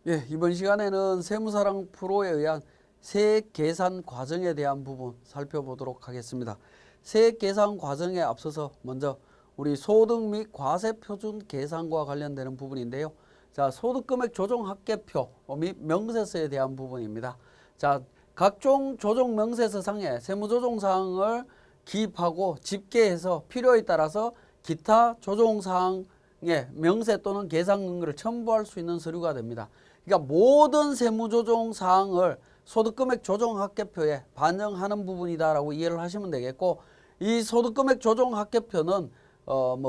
예, 이번 시간에는 세무사랑 프로에 의한 세액 계산 과정에 대한 부분 살펴보도록 하겠습니다. 세액 계산 과정에 앞서서 먼저 우리 소득 및 과세 표준 계산과 관련되는 부분인데요. 자, 소득금액 조정 합계표 및 명세서에 대한 부분입니다. 자, 각종 조정 명세서 상에 세무조정 사항을 기입하고 집계해서 필요에 따라서 기타 조정 사항의 명세 또는 계산 근거를 첨부할 수 있는 서류가 됩니다. 그러니까 모든 세무조정 사항을 소득금액 조정 합계표에 반영하는 부분이다라고 이해를 하시면 되겠고, 이 소득금액 조정 합계표는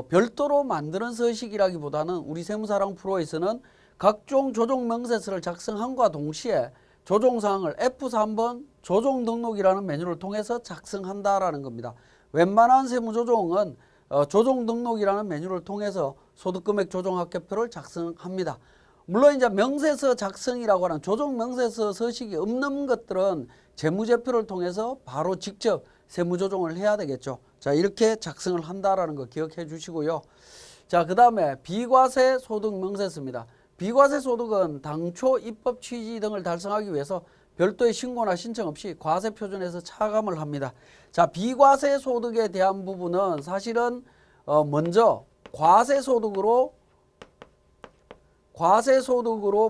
별도로 만드는 서식이라기보다는 우리 세무사랑 프로에서는 각종 조정 명세서를 작성함과 동시에 조정사항을 F3번 조정 등록이라는 메뉴를 통해서 작성한다라는 겁니다. 웬만한 세무조정은 조정 등록이라는 메뉴를 통해서 소득금액 조정 합계표를 작성합니다. 물론 이제 명세서 작성이라고 하는 조정 명세서 서식이 없는 것들은 재무제표를 통해서 바로 직접 세무조정을 해야 되겠죠. 자, 이렇게 작성을 한다라는 거 기억해 주시고요. 자, 그 다음에 비과세 소득 명세서입니다. 비과세 소득은 당초 입법 취지 등을 달성하기 위해서 별도의 신고나 신청 없이 과세 표준에서 차감을 합니다. 자, 비과세 소득에 대한 부분은 사실은 먼저 과세 소득으로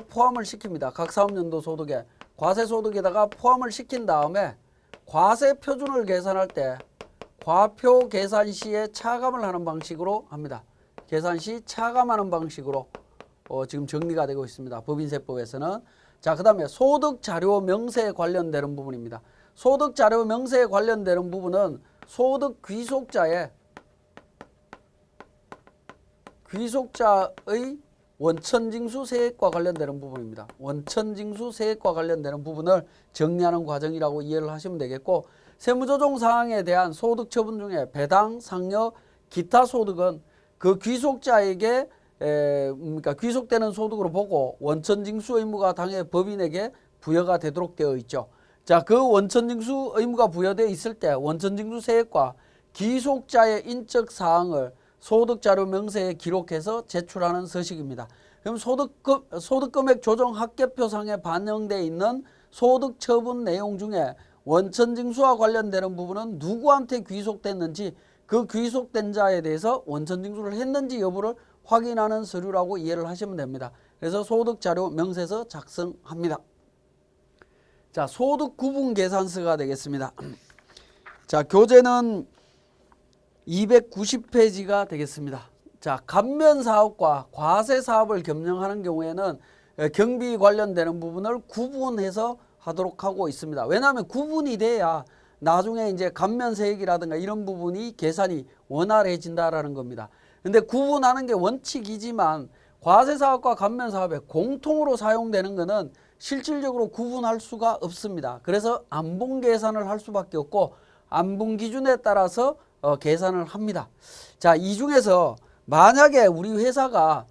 포함을 시킵니다. 각 사업연도 소득에 과세소득에다가 포함을 시킨 다음에 과세 표준을 계산할 때 과표 계산 시에 차감을 하는 방식으로 합니다. 계산 시 차감하는 방식으로 지금 정리가 되고 있습니다. 법인세법에서는. 자, 그 다음에 소득자료 명세에 관련되는 부분입니다. 소득자료 명세에 관련되는 부분은 소득 귀속자의 원천징수 세액과 관련되는 부분입니다. 원천징수 세액과 관련되는 부분을 정리하는 과정이라고 이해를 하시면 되겠고, 세무조정 사항에 대한 소득 처분 중에 배당, 상여, 기타 소득은 그 귀속자에게 그러니까 귀속되는 소득으로 보고 원천징수 의무가 당해 법인에게 부여가 되도록 되어 있죠. 자, 그 원천징수 의무가 부여되어 있을 때 원천징수 세액과 귀속자의 인적 사항을 소득자료 명세에 기록해서 제출하는 서식입니다. 그럼 소득금액 조정 합계표상에 반영되어 있는 소득 처분 내용 중에 원천징수와 관련되는 부분은 누구한테 귀속됐는지, 그 귀속된 자에 대해서 원천징수를 했는지 여부를 확인하는 서류라고 이해를 하시면 됩니다. 그래서 소득자료 명세서 작성합니다. 자, 소득구분계산서가 되겠습니다. 자, 교재는 290페이지가 되겠습니다. 자, 감면사업과 과세사업을 겸용하는 경우에는 경비 관련되는 부분을 구분해서 하도록 하고 있습니다. 왜냐하면 구분이 돼야 나중에 이제 감면세액이라든가 이런 부분이 계산이 원활해진다라는 겁니다. 근데 구분하는 게 원칙이지만 과세사업과 감면사업에 공통으로 사용되는 것은 실질적으로 구분할 수가 없습니다. 그래서 안분 계산을 할 수밖에 없고 안분 기준에 따라서 계산을 합니다. 자, 이 중에서 만약에 우리 회사가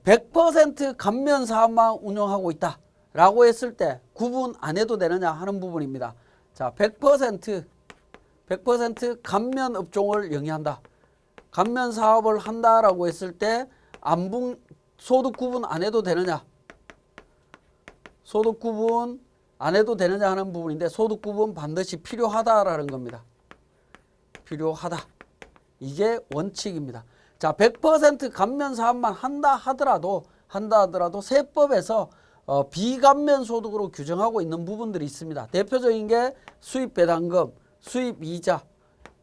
100% 감면 사업만 운영하고 있다 라고 했을 때 구분 안 해도 되느냐 하는 부분입니다. 자, 100% 감면 업종을 영위한다. 감면 사업을 한다라고 했을 때 안분 소득 구분 안 해도 되느냐? 소득 구분 안 해도 되느냐 하는 부분인데, 소득 구분 반드시 필요하다라는 겁니다. 필요하다. 이게 원칙입니다. 자, 100% 감면 사업만 한다 하더라도 세법에서 비감면 소득으로 규정하고 있는 부분들이 있습니다. 대표적인 게 수입 배당금, 수입 이자,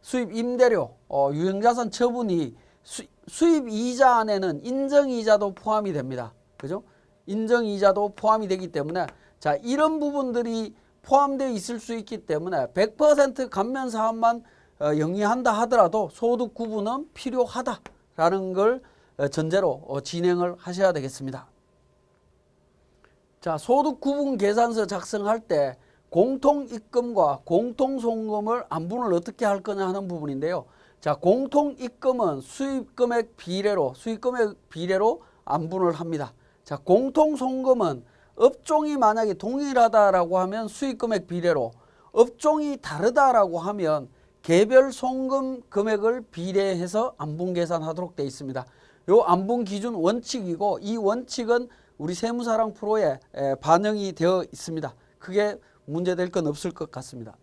수입 임대료, 유형자산 처분이 수입 이자 안에는 인정 이자도 포함이 됩니다. 그죠? 인정 이자도 포함이 되기 때문에, 자, 이런 부분들이 포함되어 있을 수 있기 때문에 100% 감면 사업만 영위한다 하더라도 소득 구분은 필요하다라는 걸 전제로 진행을 하셔야 되겠습니다. 자, 소득 구분 계산서 작성할 때 공통입금과 공통송금을 안분을 어떻게 할 거냐 하는 부분인데요. 자, 공통입금은 수입금액 비례로 안분을 합니다. 자, 공통송금은 업종이 만약에 동일하다라고 하면 수입금액 비례로, 업종이 다르다라고 하면 개별 송금 금액을 비례해서 안분 계산하도록 되어 있습니다. 요 안분 기준 원칙이고, 이 원칙은 우리 세무사랑 프로에 반영이 되어 있습니다. 크게 문제될 건 없을 것 같습니다.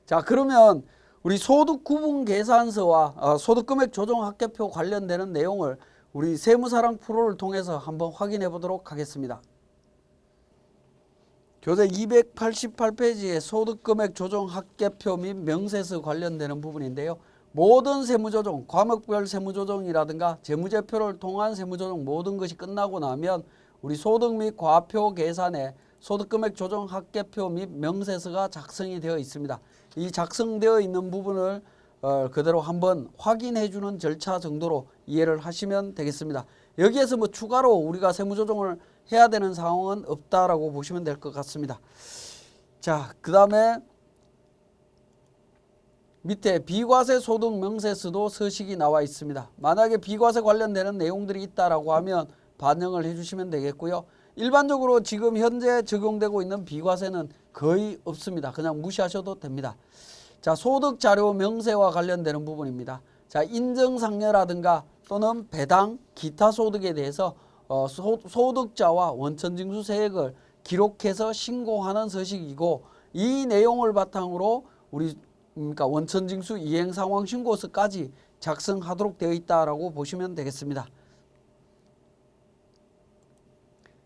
자, 그러면 우리 소득 구분 계산서와 소득금액 조정 합계표 관련되는 내용을 우리 세무사랑 프로를 통해서 한번 확인해 보도록 하겠습니다. 교재 288페이지에 소득금액 조정 합계표 및 명세서 관련되는 부분인데요. 모든 세무조정, 과목별 세무조정이라든가 재무제표를 통한 세무조정 모든 것이 끝나고 나면 우리 소득 및 과표 계산에 소득금액 조정 합계표 및 명세서가 작성이 되어 있습니다. 이 작성되어 있는 부분을 그대로 한번 확인해 주는 절차 정도로 이해를 하시면 되겠습니다. 여기에서 뭐 추가로 우리가 세무조정을 해야 되는 상황은 없다라고 보시면 될 것 같습니다. 자, 그 다음에 밑에 비과세 소득 명세서도 서식이 나와 있습니다. 만약에 비과세 관련되는 내용들이 있다라고 하면 반영을 해주시면 되겠고요. 일반적으로 지금 현재 적용되고 있는 비과세는 거의 없습니다. 그냥 무시하셔도 됩니다. 자, 소득자료 명세와 관련되는 부분입니다. 자, 인정상여라든가 또는 배당, 기타 소득에 대해서 소득자와 원천징수 세액을 기록해서 신고하는 서식이고, 이 내용을 바탕으로 우리 그러니까 원천징수 이행상황신고서까지 작성하도록 되어 있다라고 보시면 되겠습니다.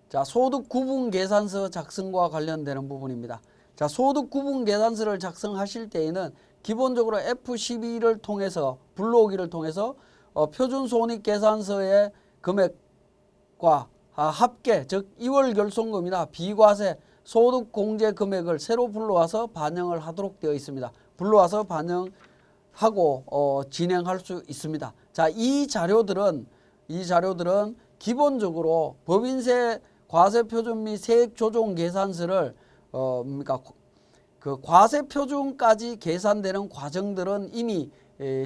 자, 소득구분계산서 작성과 관련되는 부분입니다. 자, 소득구분계산서를 작성하실 때에는 기본적으로 F12를 통해서 불러오기를 통해서 표준손익계산서의 금액과 합계, 즉 2월 결손금이나 비과세 소득공제 금액을 새로 불러와서 반영을 하도록 되어 있습니다. 불러와서 반영하고 진행할 수 있습니다. 자, 이 자료들은 기본적으로 법인세 과세표준 및 세액조정계산서를 그 과세표준까지 계산되는 과정들은 이미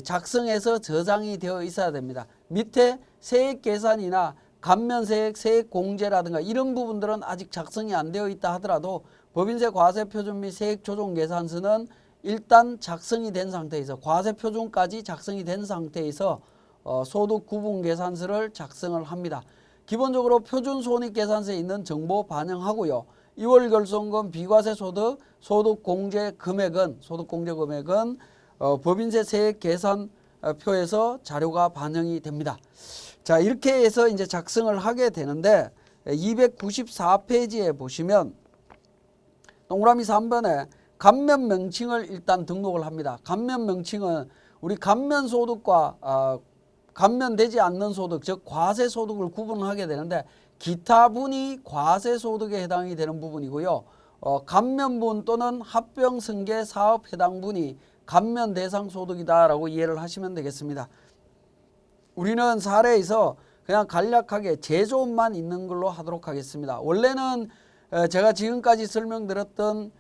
작성해서 저장이 되어 있어야 됩니다. 밑에 세액계산이나 감면세액, 세액공제라든가 이런 부분들은 아직 작성이 안 되어 있다 하더라도 법인세 과세표준 및 세액조정계산서는 일단 작성이 된 상태에서 과세표준까지 작성이 된 상태에서 소득구분계산서를 작성을 합니다. 기본적으로 표준손익계산서에 있는 정보 반영하고요. 2월 결손금 비과세 소득, 소득공제 금액은 법인세 세액 계산표에서 자료가 반영이 됩니다. 자, 이렇게 해서 이제 작성을 하게 되는데 294페이지에 보시면 동그라미 3번에 감면 명칭을 일단 등록을 합니다. 감면 명칭은 우리 감면 소득과 감면되지 않는 소득, 즉 과세 소득을 구분하게 되는데 기타분이 과세 소득에 해당이 되는 부분이고요. 감면분 또는 합병승계 사업 해당분이 감면 대상 소득이다라고 이해를 하시면 되겠습니다. 우리는 사례에서 그냥 간략하게 제조업만 있는 걸로 하도록 하겠습니다. 원래는 제가 지금까지 설명드렸던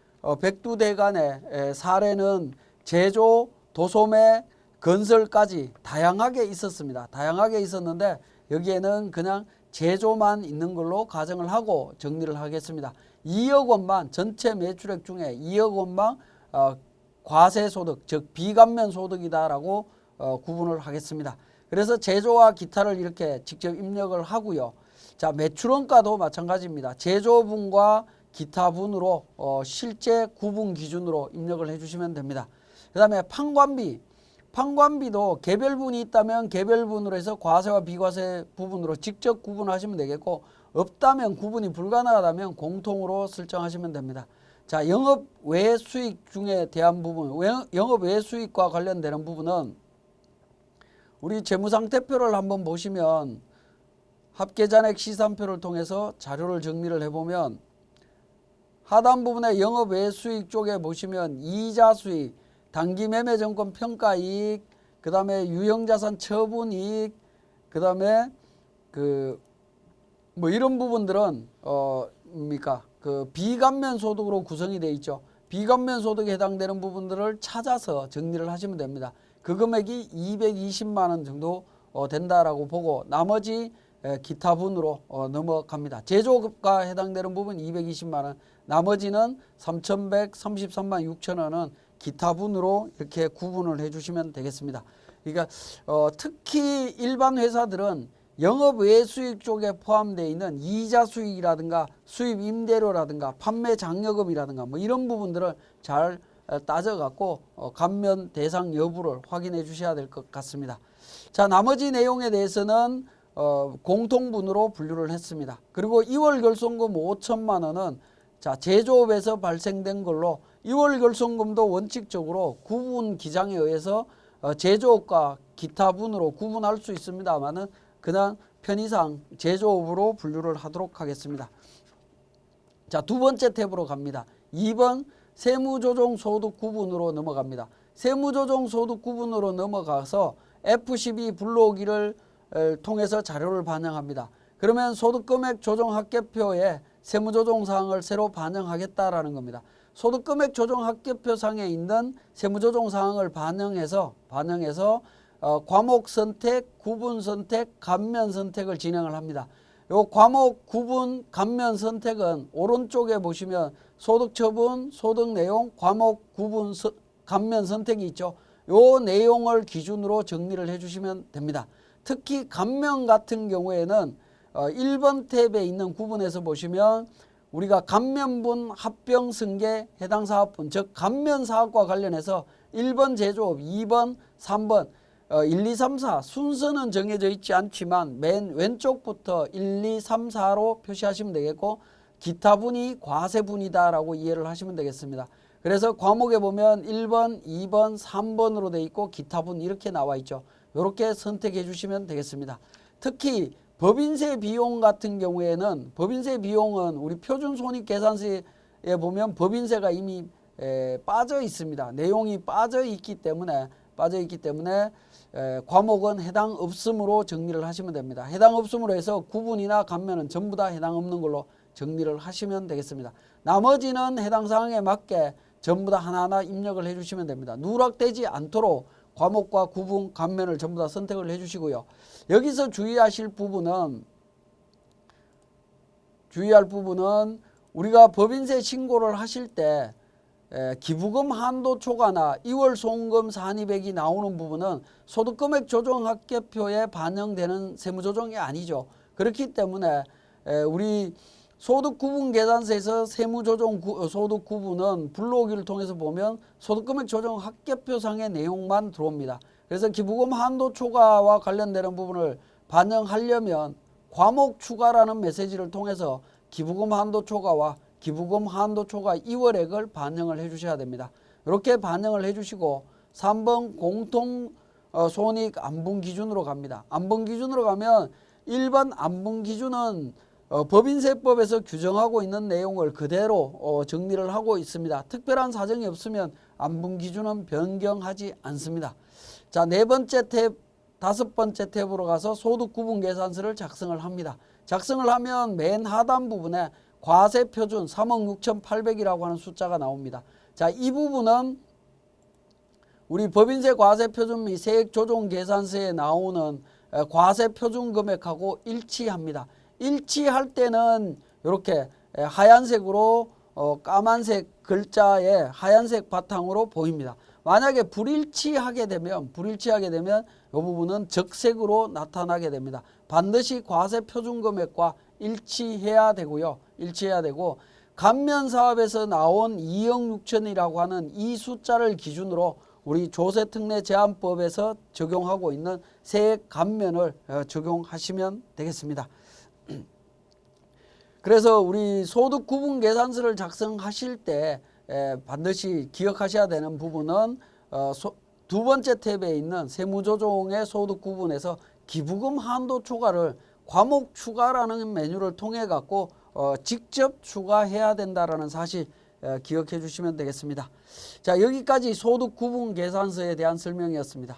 백두대간의 사례는 제조, 도소매, 건설까지 다양하게 있었습니다. 다양하게 있었는데 여기에는 그냥 제조만 있는 걸로 가정을 하고 정리를 하겠습니다. 2억 원만 전체 매출액 중에 2억 원만 과세소득, 즉 비감면 소득이다라고 구분을 하겠습니다. 그래서 제조와 기타를 이렇게 직접 입력을 하고요. 자, 매출원가도 마찬가지입니다. 제조분과 기타분으로 실제 구분 기준으로 입력을 해주시면 됩니다. 그 다음에 판관비도 개별분이 있다면 개별분으로 해서 과세와 비과세 부분으로 직접 구분하시면 되겠고, 없다면 구분이 불가능하다면 공통으로 설정하시면 됩니다. 자, 영업 외 수익 중에 대한 부분, 영업 외 수익과 관련되는 부분은 우리 재무상태표를 한번 보시면 합계잔액 시산표를 통해서 자료를 정리를 해보면 하단 부분에 영업 외 수익 쪽에 보시면 이자 수익, 단기 매매 정권 평가이익, 그 다음에 유형자산 처분이익, 그 다음에 뭐 이런 부분들은 그 비감면 소득으로 구성이 되어 있죠. 비감면 소득에 해당되는 부분들을 찾아서 정리를 하시면 됩니다. 그 금액이 220만 원 정도 된다라고 보고 나머지 기타분으로 넘어갑니다. 제조업과 해당되는 부분 220만 원, 나머지는 3,133만 6천 원은 기타분으로 이렇게 구분을 해주시면 되겠습니다. 그러니까 특히 일반 회사들은 영업 외 수익 쪽에 포함되어 있는 이자 수익이라든가 수입 임대료라든가 판매 장려금이라든가 뭐 이런 부분들을 잘 따져갖고 감면 대상 여부를 확인해 주셔야 될 것 같습니다. 자, 나머지 내용에 대해서는 공통분으로 분류를 했습니다. 그리고 2월 결손금 5천만 원은 자, 제조업에서 발생된 걸로 2월 결손금도 원칙적으로 구분 기장에 의해서 제조업과 기타 분으로 구분할 수 있습니다만은 그냥 편의상 제조업으로 분류를 하도록 하겠습니다. 자, 두 번째 탭으로 갑니다. 2번 세무조정 소득 구분으로 넘어갑니다. 세무조정 소득 구분으로 넘어가서 F12 불러오기를 통해서 자료를 반영합니다. 그러면 소득금액 조정 합계표에 세무조정 사항을 새로 반영하겠다라는 겁니다. 소득금액 조정 합계표 상에 있는 세무조정 사항을 반영해서 과목 선택, 구분 선택, 감면 선택을 진행을 합니다. 요 과목 구분, 감면 선택은 오른쪽에 보시면 소득 처분, 소득 내용, 과목 구분, 감면 선택이 있죠. 요 내용을 기준으로 정리를 해주시면 됩니다. 특히 감면 같은 경우에는 1번 탭에 있는 구분에서 보시면 우리가 감면분, 합병, 승계, 해당 사업분, 즉 감면 사업과 관련해서 1번 제조업, 2번, 3번 1, 2, 3, 4 순서는 정해져 있지 않지만 맨 왼쪽부터 1, 2, 3, 4로 표시하시면 되겠고 기타분이 과세분이다라고 이해를 하시면 되겠습니다. 그래서 과목에 보면 1번, 2번, 3번으로 돼 있고 기타분 이렇게 나와 있죠. 이렇게 선택해 주시면 되겠습니다. 특히 법인세 비용 같은 경우에는 법인세 비용은 우리 표준손익계산서에 보면 법인세가 이미 빠져 있습니다. 내용이 빠져 있기 때문에 과목은 해당 없음으로 정리를 하시면 됩니다. 해당 없음으로 해서 구분이나 감면은 전부 다 해당 없는 걸로 정리를 하시면 되겠습니다. 나머지는 해당 사항에 맞게 전부 다 하나하나 입력을 해주시면 됩니다. 누락되지 않도록 과목과 구분, 감면을 전부 다 선택을 해주시고요. 여기서 주의할 부분은 우리가 법인세 신고를 하실 때 기부금 한도 초과나 2월 송금 산입액이 나오는 부분은 소득금액 조정 합계표에 반영되는 세무조정이 아니죠. 그렇기 때문에 우리 소득구분계산서에서 세무조정 소득구분은 불러오기를 통해서 보면 소득금액 조정 합계표상의 내용만 들어옵니다. 그래서 기부금 한도 초과와 관련되는 부분을 반영하려면 과목 추가라는 메시지를 통해서 기부금 한도 초과와 기부금 한도 초과 2월액을 반영을 해 주셔야 됩니다. 이렇게 반영을 해 주시고 3번 공통 손익 안분 기준으로 갑니다. 안분 기준으로 가면 1번 안분 기준은 법인세법에서 규정하고 있는 내용을 그대로 정리를 하고 있습니다. 특별한 사정이 없으면 안분 기준은 변경하지 않습니다. 자, 네 번째 탭, 다섯 번째 탭으로 가서 소득구분계산서를 작성을 합니다. 작성을 하면 맨 하단 부분에 과세표준 3억 6,800이라고 하는 숫자가 나옵니다. 자, 이 부분은 우리 법인세 과세표준 및 세액조정계산서에 나오는 과세표준 금액하고 일치합니다. 일치할 때는 이렇게 하얀색으로 까만색 글자에 하얀색 바탕으로 보입니다. 만약에 불일치하게 되면 이 부분은 적색으로 나타나게 됩니다. 반드시 과세표준 금액과 일치해야 되고 감면사업에서 나온 2억 6천이라고 하는 이 숫자를 기준으로 우리 조세특례제한법에서 적용하고 있는 세액 감면을 적용하시면 되겠습니다. 그래서 우리 소득구분계산서를 작성하실 때 반드시 기억하셔야 되는 부분은 두 번째 탭에 있는 세무조정의 소득구분에서 기부금 한도 초과를 과목 추가라는 메뉴를 통해 갖고 직접 추가해야 된다라는 사실 기억해 주시면 되겠습니다. 자, 여기까지 소득구분계산서에 대한 설명이었습니다.